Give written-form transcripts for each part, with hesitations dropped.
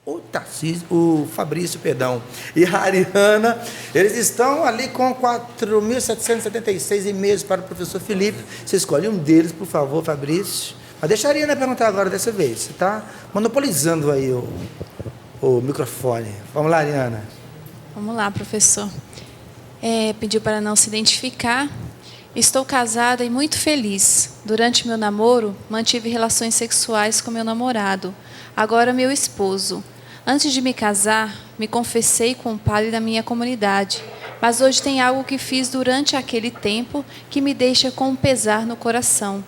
o Tarcísio, o Fabrício, perdão, e a Ariana, eles estão ali com 4.776 e-mails para o professor Felipe. Você escolhe um deles, por favor, Fabrício. Mas deixa a Ariana perguntar agora dessa vez. Você está monopolizando aí o microfone. Vamos lá, Ariana. Vamos lá, professor. Pediu para não se identificar. Estou casada e muito feliz. Durante meu namoro, mantive relações sexuais com meu namorado, agora meu esposo. Antes de me casar, me confessei com um padre da minha comunidade, mas hoje tem algo que fiz durante aquele tempo que me deixa com um pesar no coração.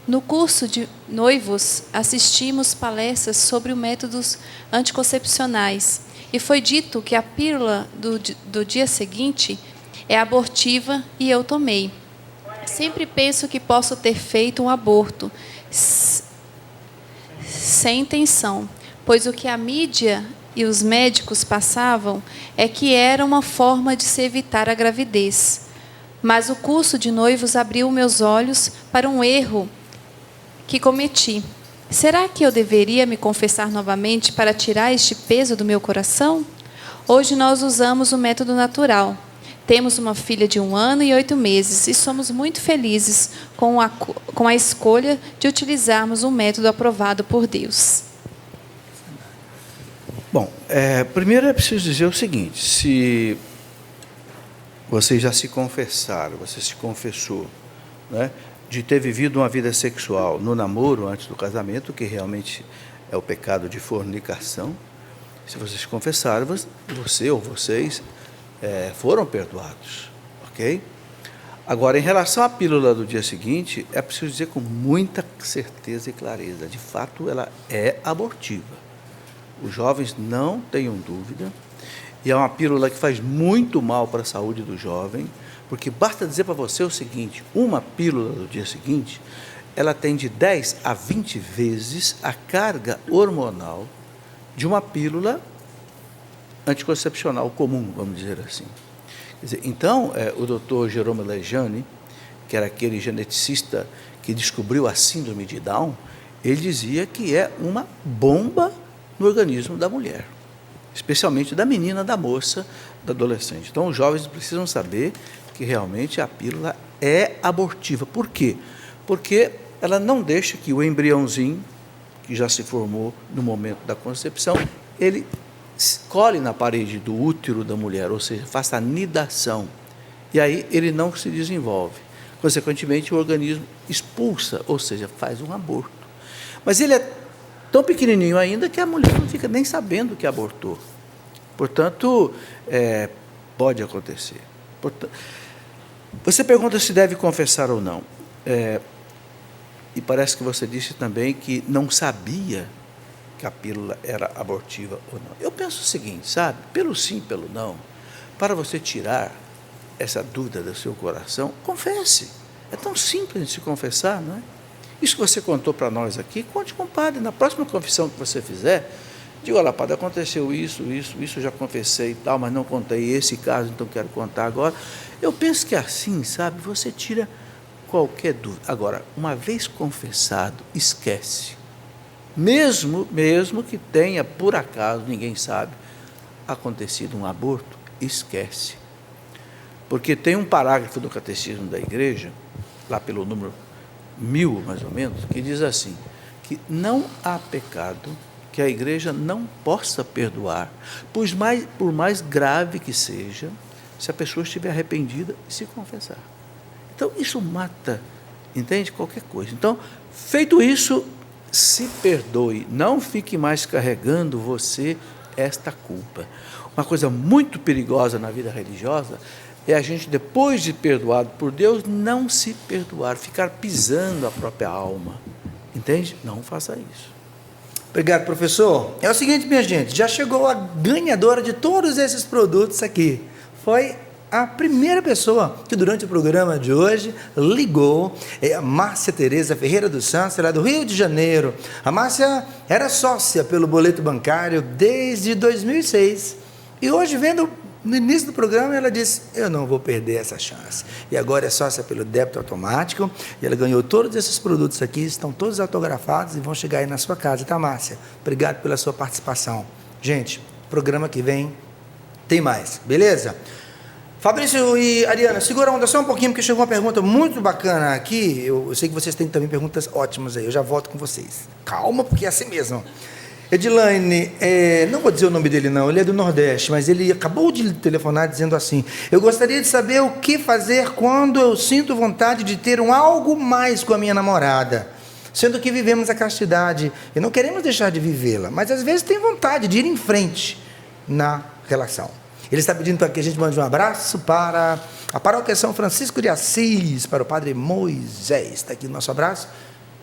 No curso de noivos, assistimos palestras sobre os métodos anticoncepcionais e foi dito que a pílula do dia seguinte é abortiva e eu tomei. Sempre penso que posso ter feito um aborto sem intenção, pois o que a mídia e os médicos passavam é que era uma forma de se evitar a gravidez. Mas o curso de noivos abriu meus olhos para um erro que cometi. Será que eu deveria me confessar novamente para tirar este peso do meu coração? Hoje nós usamos o método natural. Temos uma filha de 1 ano e 8 meses e somos muito felizes com a escolha de utilizarmos um método aprovado por Deus. Bom, primeiro é preciso dizer o seguinte: se vocês já se confessaram, você se confessou, né, de ter vivido uma vida sexual no namoro antes do casamento, que realmente é o pecado de fornicação, se vocês se confessaram, você ou vocês foram perdoados, ok? Agora, em relação à pílula do dia seguinte, é preciso dizer com muita certeza e clareza, de fato ela é abortiva. Os jovens não tenham dúvida, e é uma pílula que faz muito mal para a saúde do jovem, porque basta dizer para você o seguinte: uma pílula do dia seguinte, ela tem de 10 a 20 vezes a carga hormonal de uma pílula anticoncepcional comum, vamos dizer assim. Quer dizer, então, o doutor Jerome Lejane, que era aquele geneticista que descobriu a síndrome de Down, ele dizia que é uma bomba no organismo da mulher, especialmente da menina, da moça, da adolescente. Então, os jovens precisam saber que realmente a pílula é abortiva. Por quê? Porque ela não deixa que o embriãozinho, que já se formou no momento da concepção, ele cole na parede do útero da mulher, ou seja, faça a nidação, e aí ele não se desenvolve. Consequentemente, o organismo expulsa, ou seja, faz um aborto. Mas ele é tão pequenininho ainda que a mulher não fica nem sabendo que abortou. Portanto, pode acontecer. Você pergunta se deve confessar ou não. E parece que você disse também que não sabia que a pílula era abortiva ou não. Eu penso o seguinte, sabe? Pelo sim, pelo não, para você tirar essa dúvida do seu coração, confesse. É tão simples de se confessar, não é? Isso que você contou para nós aqui, conte com o padre. Na próxima confissão que você fizer, diga: olha, padre, aconteceu isso, eu já confessei e tal, mas não contei esse caso, então quero contar agora. Eu penso que assim, sabe, você tira qualquer dúvida. Agora, uma vez confessado, esquece. Mesmo que tenha, por acaso, ninguém sabe, acontecido um aborto, esquece. Porque tem um parágrafo do Catecismo da Igreja, lá pelo número 1000, mais ou menos, que diz assim, que não há pecado que a Igreja não possa perdoar, pois por mais grave que seja, se a pessoa estiver arrependida e se confessar. Então, isso mata, entende? Qualquer coisa. Então, feito isso, se perdoe, não fique mais carregando você esta culpa. Uma coisa muito perigosa na vida religiosa é a gente, depois de perdoado por Deus, não se perdoar, ficar pisando a própria alma. Entende? Não faça isso. Obrigado, professor. É o seguinte, minha gente, já chegou a ganhadora de todos esses produtos aqui. Foi a primeira pessoa que durante o programa de hoje ligou, é a Márcia Tereza Ferreira dos Santos, ela é do Rio de Janeiro. A Márcia era sócia pelo boleto bancário desde 2006 e hoje, vendo no início do programa, ela disse: eu não vou perder essa chance. E agora é sócia pelo débito automático e ela ganhou todos esses produtos aqui, estão todos autografados e vão chegar aí na sua casa, tá, Márcia? Obrigado pela sua participação. Gente, programa que vem tem mais, beleza? Fabrício e Ariana, segura a onda só um pouquinho, porque chegou uma pergunta muito bacana aqui. Eu sei que vocês têm também perguntas ótimas aí, eu já volto com vocês. Calma, porque é assim mesmo. Edilane, não vou dizer o nome dele não, ele é do Nordeste, mas ele acabou de telefonar dizendo assim: eu gostaria de saber o que fazer quando eu sinto vontade de ter um algo mais com a minha namorada, sendo que vivemos a castidade e não queremos deixar de vivê-la, mas às vezes tem vontade de ir em frente na relação. Ele está pedindo para que a gente mande um abraço para a Paróquia São Francisco de Assis, para o Padre Moisés, está aqui o nosso abraço.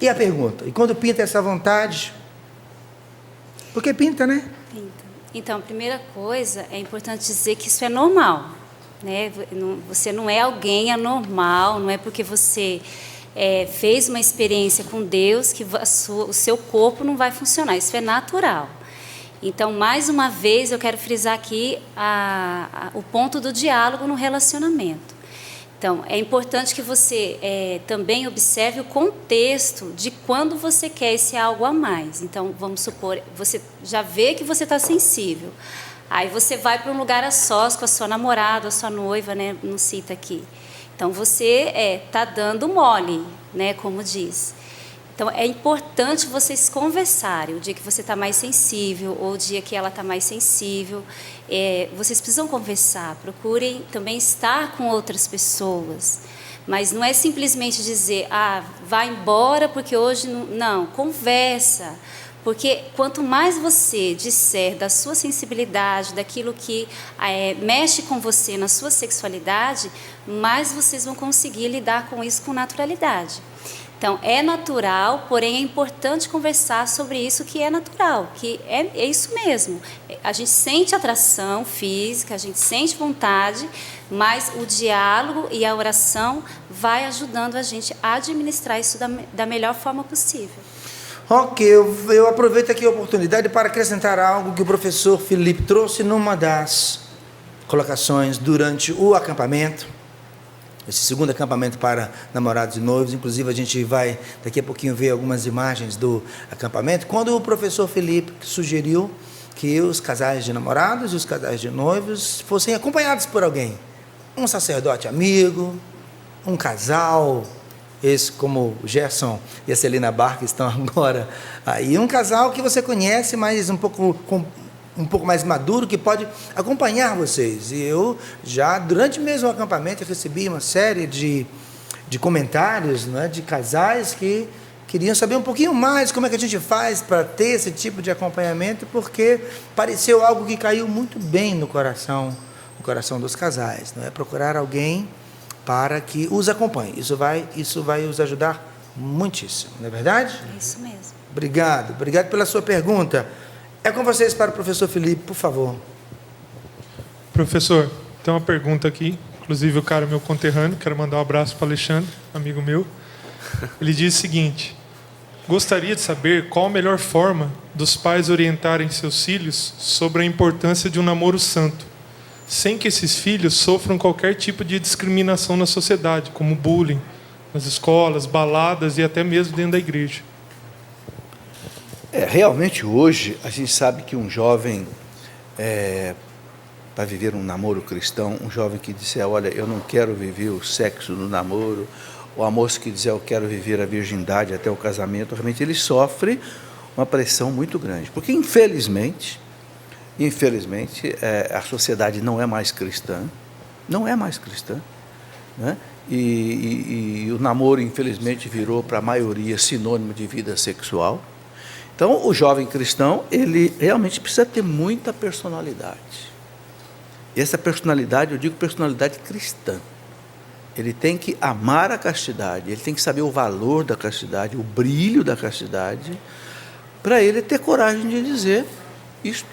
E a pergunta, e quando pinta essa vontade? Porque pinta, né? Pinta. Então, a primeira coisa, é importante dizer que isso é normal, né? Você não é alguém anormal, não é porque você fez uma experiência com Deus que o seu corpo não vai funcionar, isso é natural. Então, mais uma vez, eu quero frisar aqui o ponto do diálogo no relacionamento. Então, é importante que você também observe o contexto de quando você quer esse algo a mais. Então, vamos supor, você já vê que você está sensível. Aí você vai para um lugar a sós com a sua namorada, a sua noiva, né? Não cita aqui. Então, você está dando mole, né? Como diz. Então, é importante vocês conversarem, o dia que você está mais sensível, ou o dia que ela está mais sensível. Vocês precisam conversar, procurem também estar com outras pessoas. Mas não é simplesmente dizer, vai embora porque hoje não... Não, conversa. Porque quanto mais você disser da sua sensibilidade, daquilo que mexe com você na sua sexualidade, mais vocês vão conseguir lidar com isso com naturalidade. Então, é natural, porém é importante conversar sobre isso que é natural, que é isso mesmo. A gente sente atração física, a gente sente vontade, mas o diálogo e a oração vai ajudando a gente a administrar isso da melhor forma possível. Ok, eu aproveito aqui a oportunidade para acrescentar algo que o professor Felipe trouxe numa das colocações durante o acampamento. Esse segundo acampamento para namorados e noivos, inclusive a gente vai daqui a pouquinho ver algumas imagens do acampamento, quando o professor Felipe sugeriu que os casais de namorados e os casais de noivos fossem acompanhados por alguém, um sacerdote amigo, um casal, esse como o Gerson e a Celina Barca estão agora aí, um casal que você conhece, mas um pouco mais maduro, que pode acompanhar vocês. E eu já, durante mesmo o acampamento, eu recebi uma série de comentários, né, de casais que queriam saber um pouquinho mais como é que a gente faz para ter esse tipo de acompanhamento, porque pareceu algo que caiu muito bem no coração dos casais, não é? Procurar alguém para que os acompanhe. Isso vai os ajudar muitíssimo, não é verdade? É isso mesmo. Obrigado pela sua pergunta. É com vocês para o professor Felipe, por favor. Professor, tem uma pergunta aqui, inclusive o cara meu conterrâneo, quero mandar um abraço para o Alexandre, amigo meu. Ele diz o seguinte: gostaria de saber qual a melhor forma dos pais orientarem seus filhos sobre a importância de um namoro santo, sem que esses filhos sofram qualquer tipo de discriminação na sociedade, como bullying, nas escolas, baladas e até mesmo dentro da igreja. Realmente hoje a gente sabe que um jovem, para viver um namoro cristão, um jovem que disser, olha, eu não quero viver o sexo no namoro, ou a moça que dizer, eu quero viver a virgindade até o casamento, realmente ele sofre uma pressão muito grande. Porque infelizmente, a sociedade não é mais cristã, né? E o namoro infelizmente virou para a maioria sinônimo de vida sexual. Então, o jovem cristão, ele realmente precisa ter muita personalidade. E essa personalidade, eu digo personalidade cristã. Ele tem que amar a castidade, ele tem que saber o valor da castidade, o brilho da castidade, para ele ter coragem de dizer isto.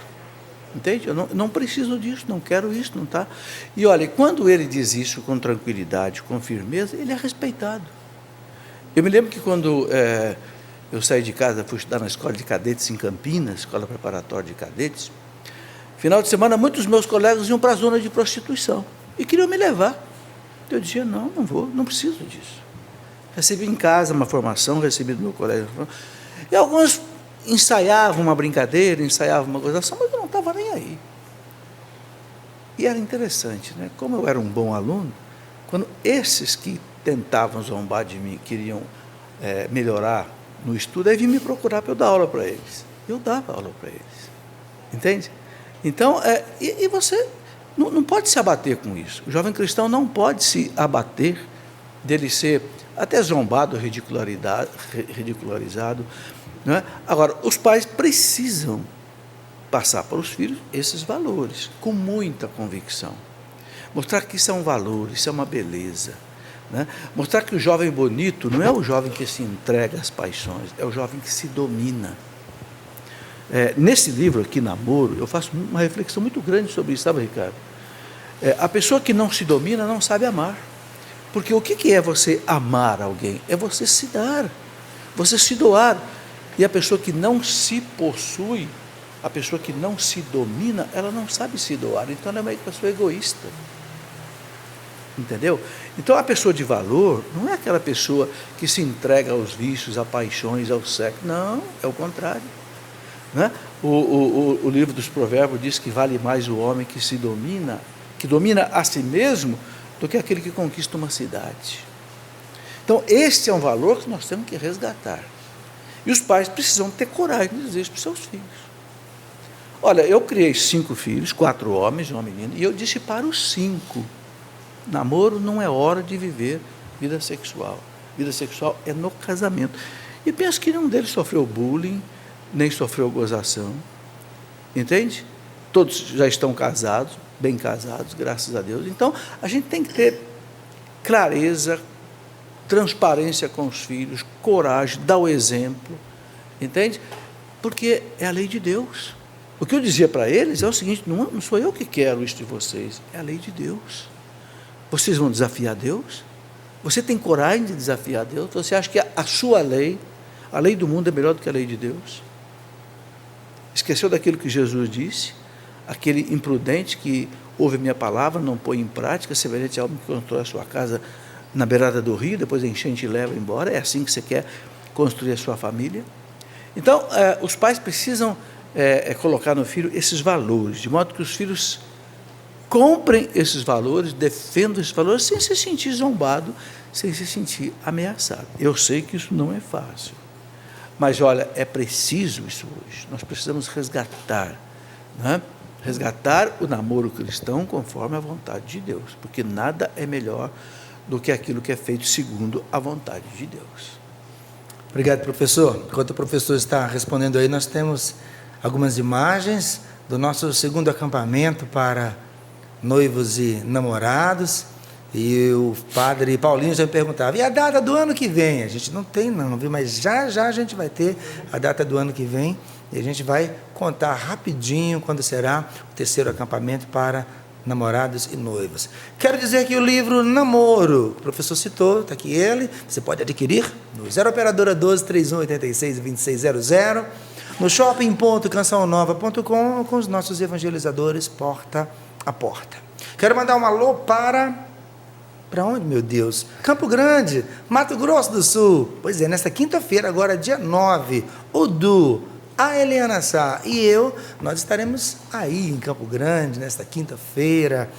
Entende? Eu não preciso disso, não quero isso, não está. E olha, quando ele diz isso com tranquilidade, com firmeza, ele é respeitado. Eu me lembro que quando eu saí de casa, fui estudar na escola de cadetes em Campinas, escola preparatória de cadetes. Final de semana, muitos meus colegas iam para a zona de prostituição e queriam me levar. Eu dizia, não vou, não preciso disso. Recebi em casa uma formação, recebi do meu colégio. E alguns ensaiavam uma brincadeira, ensaiavam uma gozação, mas eu estava nem aí. E era interessante, né? Como eu era um bom aluno, quando esses que tentavam zombar de mim, queriam melhorar no estudo, aí vinham me procurar para eu dar aula para eles. Eu dava aula para eles. Entende? Então, e você não pode se abater com isso. O jovem cristão não pode se abater dele ser até zombado, ridicularizado. Não é? Agora, os pais precisam passar para os filhos esses valores, com muita convicção. Mostrar que isso é um valor, isso é uma beleza. Né? Mostrar que o jovem bonito não é o jovem que se entrega às paixões, é o jovem que se domina. Nesse livro aqui, Namoro, eu faço uma reflexão muito grande sobre isso, sabe, Ricardo? A pessoa que não se domina não sabe amar. Porque o que é você amar alguém? É você se dar, você se doar. E a pessoa que não se possui, a pessoa que não se domina, ela não sabe se doar, então ela é uma pessoa egoísta. Entendeu? Então a pessoa de valor não é aquela pessoa que se entrega aos vícios, a paixões, ao sexo. Não, é o contrário. Né? O livro dos Provérbios diz que vale mais o homem que se domina, que domina a si mesmo, do que aquele que conquista uma cidade. Então este é um valor que nós temos que resgatar. E os pais precisam ter coragem de dizer isso para os seus filhos. Olha, eu criei 5 filhos, 4 homens e uma menina, e eu disse para os 5, namoro não é hora de viver vida sexual. Vida sexual é no casamento. E penso que nenhum deles sofreu bullying, nem sofreu gozação. Entende? Todos já estão casados, bem casados, graças a Deus. Então, a gente tem que ter clareza, transparência com os filhos, coragem, dar o exemplo. Entende? Porque é a lei de Deus. O que eu dizia para eles é o seguinte: não sou eu que quero isso de vocês, é a lei de Deus. Vocês vão desafiar Deus? Você tem coragem de desafiar Deus? Você acha que a sua lei, a lei do mundo é melhor do que a lei de Deus? Esqueceu daquilo que Jesus disse? Aquele imprudente que ouve minha palavra, não põe em prática, semelhante ao homem que constrói a sua casa na beirada do rio, depois a enchente leva embora. É assim que você quer construir a sua família? Então, os pais precisam colocar no filho esses valores, de modo que os filhos comprem esses valores, defendam esses valores, sem se sentir zombado, sem se sentir ameaçado. Eu sei que isso não é fácil, mas olha, é preciso isso hoje. Nós precisamos resgatar, né? Resgatar o namoro cristão conforme a vontade de Deus, porque nada é melhor do que aquilo que é feito segundo a vontade de Deus. Obrigado, professor. Enquanto o professor está respondendo aí, nós temos algumas imagens do nosso segundo acampamento para noivos e namorados. E o padre Paulinho já me perguntava: e a data do ano que vem? A gente não tem não, viu? Mas já a gente vai ter a data do ano que vem. E a gente vai contar rapidinho quando será o terceiro acampamento para namorados e noivos. Quero dizer que o livro Namoro, o professor citou, está aqui ele, você pode adquirir no 0 Operadora 12 31 86 2600, no shopping.cançãonova.com, com os nossos evangelizadores porta a porta. Quero mandar um alô para onde, meu Deus? Campo Grande, Mato Grosso do Sul. Pois é, nesta quinta-feira, agora dia 9, o Du, a Eliana Sá e eu, nós estaremos aí em Campo Grande, nesta quinta-feira,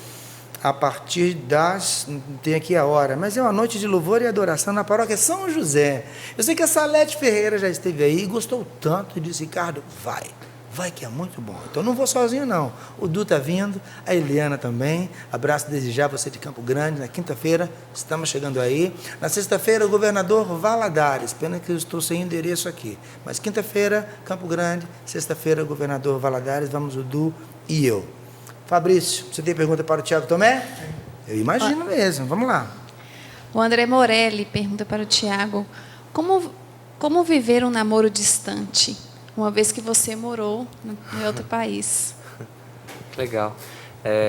a partir das... não tem aqui a hora, mas é uma noite de louvor e adoração na paróquia São José. Eu sei que a Salete Ferreira já esteve aí e gostou tanto e disse: Ricardo, vai que é muito bom. Então não vou sozinho não, o Du está vindo, a Eliana também. Abraço desde já você de Campo Grande. Na quinta-feira estamos chegando aí. Na sexta-feira, o governador Valadares, pena que eu estou sem endereço aqui, mas quinta-feira Campo Grande, sexta-feira governador Valadares. Vamos o Du e eu. Fabrício, você tem pergunta para o Tiago Tomé? Eu imagino mesmo, vamos lá. O André Morelli pergunta para o Tiago: como viver um namoro distante, uma vez que você morou em outro país? Legal.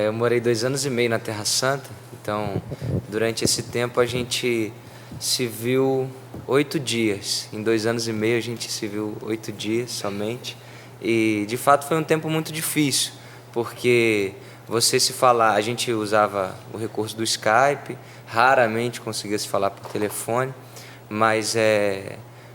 Eu morei 2 anos e meio na Terra Santa, então, durante esse tempo a gente se viu 8 dias. Em 2 anos e meio a gente se viu 8 dias somente. E, de fato, foi um tempo muito difícil, porque você se falar... A gente usava o recurso do Skype, raramente conseguia se falar por telefone, mas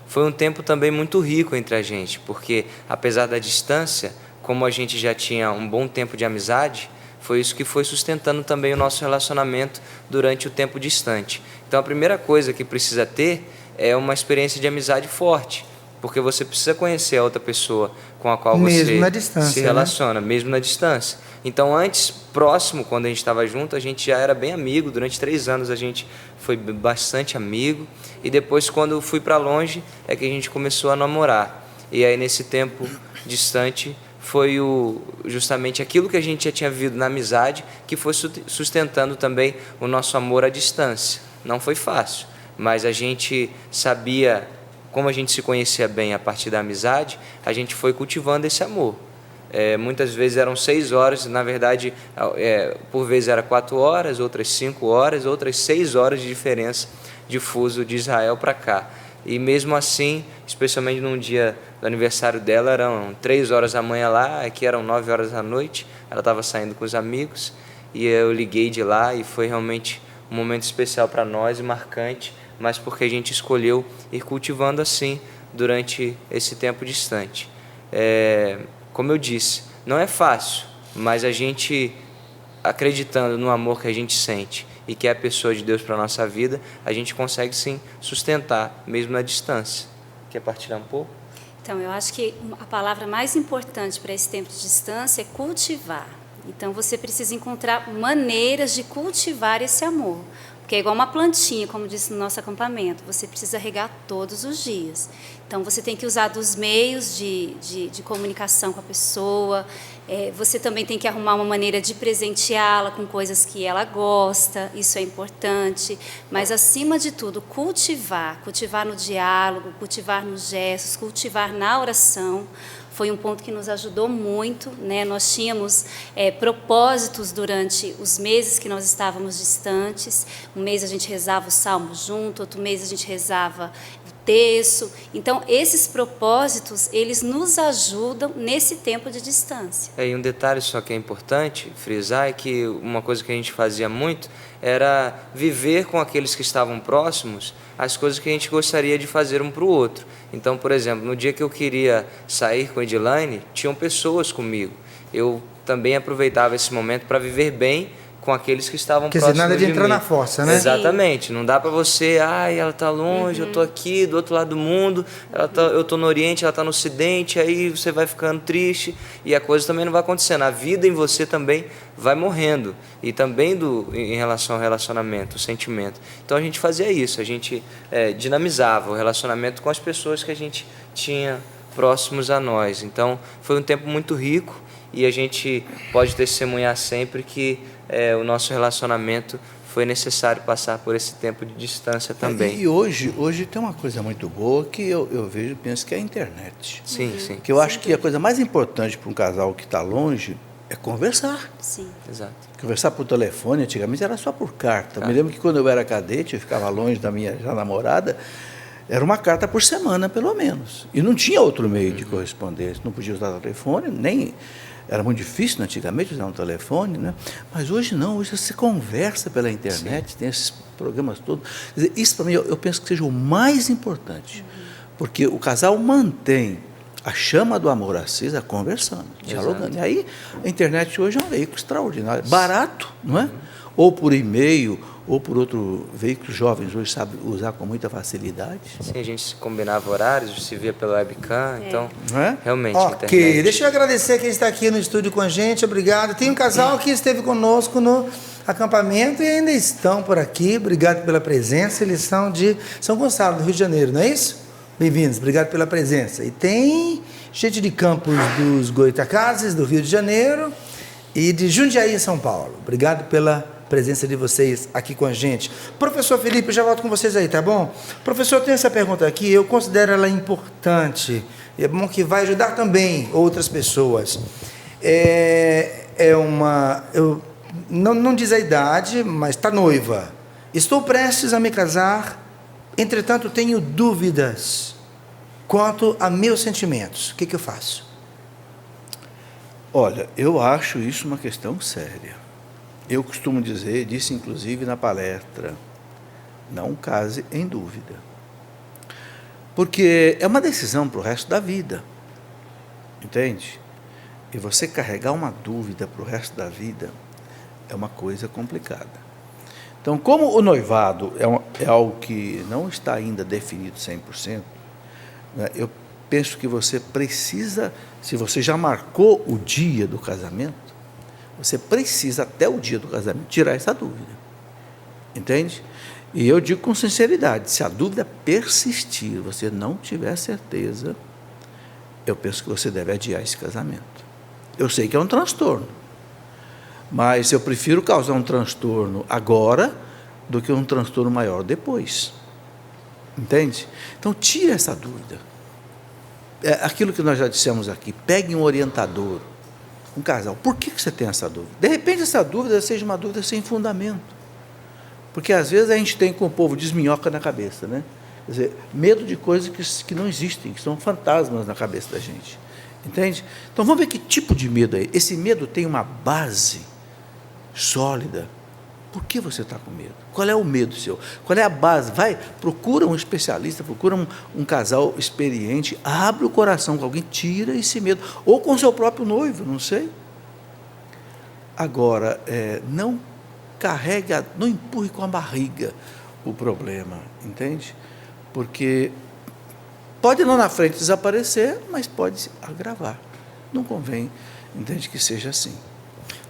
foi um tempo também muito rico entre a gente, porque, apesar da distância, como a gente já tinha um bom tempo de amizade, foi isso que foi sustentando também o nosso relacionamento durante o tempo distante. Então, a primeira coisa que precisa ter é uma experiência de amizade forte, porque você precisa conhecer a outra pessoa com a qual Mesmo você na distância, se relaciona, mesmo na distância. Então, antes, próximo, quando a gente estava junto, a gente já era bem amigo. Durante 3 anos a gente foi bastante amigo. E depois, quando fui para longe, é que a gente começou a namorar. E aí, nesse tempo distante, foi justamente aquilo que a gente já tinha vivido na amizade que foi sustentando também o nosso amor à distância. Não foi fácil, mas a gente sabia, como a gente se conhecia bem a partir da amizade, a gente foi cultivando esse amor. Muitas vezes eram 6 horas, na verdade, por vezes era 4 horas, outras 5 horas, outras 6 horas de diferença de fuso de Israel para cá. E mesmo assim, especialmente num dia do aniversário dela, eram 3 horas da manhã lá, aqui eram 9 horas da noite, ela estava saindo com os amigos, e eu liguei de lá e foi realmente um momento especial para nós e marcante, mas porque a gente escolheu ir cultivando assim durante esse tempo distante. Como eu disse, não é fácil, mas a gente, acreditando no amor que a gente sente e que é a pessoa de Deus para a nossa vida, a gente consegue sim sustentar, mesmo na distância. Quer partilhar um pouco? Então, eu acho que a palavra mais importante para esse tempo de distância é cultivar. Então, você precisa encontrar maneiras de cultivar esse amor. Porque é igual uma plantinha, como disse no nosso acampamento, você precisa regar todos os dias. Então, você tem que usar dos meios de comunicação com a pessoa, você também tem que arrumar uma maneira de presenteá-la com coisas que ela gosta, isso é importante. Mas, acima de tudo, cultivar no diálogo, cultivar nos gestos, cultivar na oração, foi um ponto que nos ajudou muito, né? Nós tínhamos propósitos durante os meses que nós estávamos distantes. Um mês a gente rezava o salmo junto, outro mês a gente rezava o terço. Então, esses propósitos, eles nos ajudam nesse tempo de distância. E um detalhe só que é importante frisar é que uma coisa que a gente fazia muito era viver com aqueles que estavam próximos as coisas que a gente gostaria de fazer um para o outro. Então, por exemplo, no dia que eu queria sair com a Edilaine, tinham pessoas comigo. Eu também aproveitava esse momento para viver bem com aqueles que estavam próximos de mim. Nada de entrar na força, né? Exatamente. Não dá para você, ela está longe, eu estou aqui do outro lado do mundo, eu estou no Oriente, ela está no Ocidente, aí você vai ficando triste e a coisa também não vai acontecendo. A vida em você também vai morrendo. E também em relação ao relacionamento, o sentimento. Então a gente fazia isso, a gente dinamizava o relacionamento com as pessoas que a gente tinha próximos a nós. Então foi um tempo muito rico e a gente pode testemunhar sempre que o nosso relacionamento foi necessário passar por esse tempo de distância também. E hoje tem uma coisa muito boa que eu vejo e penso que é a internet. Sim, sim. Que eu acho que a coisa mais importante para um casal que está longe é conversar. Sim. Exato. Conversar por telefone, antigamente era só por carta. Eu me lembro que quando eu era cadete, eu ficava longe da minha já namorada, era uma carta por semana, pelo menos. E não tinha outro meio de correspondência. Não podia usar telefone, nem... Era muito difícil antigamente usar um telefone, né? Mas hoje não, hoje você conversa pela internet, tem esses programas todos. Quer dizer, isso para mim eu penso que seja o mais importante, porque o casal mantém a chama do amor acesa conversando, dialogando. E aí a internet hoje é um veículo extraordinário, barato, não é? Ou por e-mail, ou por outro veículo, jovens hoje sabem usar com muita facilidade. Sim, a gente combinava horários, se via pela webcam, então Não é? realmente Ok, internet. deixa eu agradecer quem está aqui no estúdio com a gente, obrigado. Tem um casal que esteve conosco no acampamento e ainda estão por aqui, obrigado pela presença. Eles são de São Gonçalo, do Rio de Janeiro, não é isso? Bem-vindos, obrigado pela presença. E tem gente de Campos dos Goitacazes, do Rio de Janeiro, e de Jundiaí, São Paulo. Obrigado pela presença de vocês aqui com a gente. Professor Felipe, eu já volto com vocês aí, tá bom? Professor, eu tenho essa pergunta aqui, eu considero ela importante, e é bom que vai ajudar também outras pessoas. Não diz a idade, mas está noiva. Estou prestes a me casar, entretanto tenho dúvidas quanto a meus sentimentos. O que eu faço? Olha, eu acho isso uma questão séria. Eu costumo dizer, disse inclusive na palestra, não case em dúvida. Porque é uma decisão para o resto da vida. Entende? E você carregar uma dúvida para o resto da vida é uma coisa complicada. Então, como o noivado é algo que não está ainda definido 100%, né, eu penso que você precisa, se você já marcou o dia do casamento, você precisa, até o dia do casamento, tirar essa dúvida. Entende? E eu digo com sinceridade, se a dúvida persistir, você não tiver certeza, eu penso que você deve adiar esse casamento. Eu sei que é um transtorno, mas eu prefiro causar um transtorno agora do que um transtorno maior depois. Entende? Então, tire essa dúvida. É aquilo que nós já dissemos aqui, pegue um orientador, um casal. Por que você tem essa dúvida? De repente, essa dúvida seja uma dúvida sem fundamento. Porque, às vezes, a gente tem com o povo desminhoca na cabeça, né? Quer dizer, medo de coisas que não existem, que são fantasmas na cabeça da gente. Entende? Então, vamos ver que tipo de medo é. Esse medo tem uma base sólida. Por que você está com medo? Qual é o medo seu? Qual é a base? Vai, procura um especialista, procura um casal experiente, abre o coração com alguém, tira esse medo. Ou com o seu próprio noivo, não sei. Agora, não carregue, não empurre com a barriga o problema, entende? Porque pode lá na frente desaparecer, mas pode se agravar. Não convém, entende, que seja assim.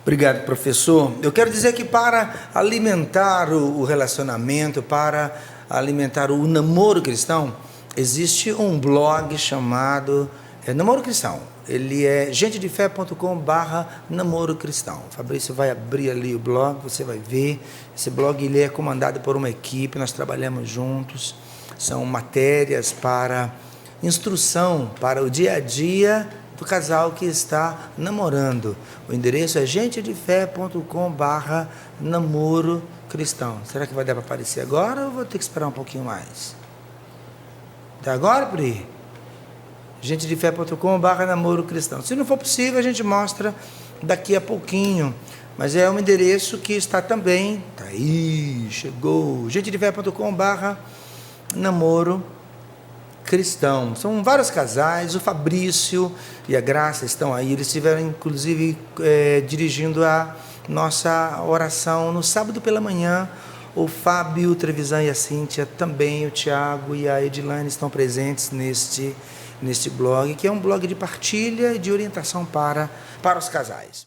Obrigado, professor. Eu quero dizer que para alimentar o relacionamento, para alimentar o namoro cristão, existe um blog chamado Namoro Cristão. Ele é gentedefé.com/namoro cristão. O Fabrício vai abrir ali o blog, você vai ver. Esse blog ele é comandado por uma equipe, nós trabalhamos juntos. São matérias para instrução, para o dia a dia do casal que está namorando. O endereço é gentedefé.com/namoro cristão. Será que vai dar para aparecer agora ou vou ter que esperar um pouquinho mais? Até agora, Pri? gentedefé.com/namoro cristão. Se não for possível, a gente mostra daqui a pouquinho. Mas é um endereço que está também. Tá aí, chegou. gentedefé.com/namoro cristão. São vários casais, o Fabrício e a Graça estão aí, eles estiveram inclusive dirigindo a nossa oração no sábado pela manhã. O Fábio, o Trevisan e a Cíntia, também o Tiago e a Edilane estão presentes neste blog, que é um blog de partilha e de orientação para os casais.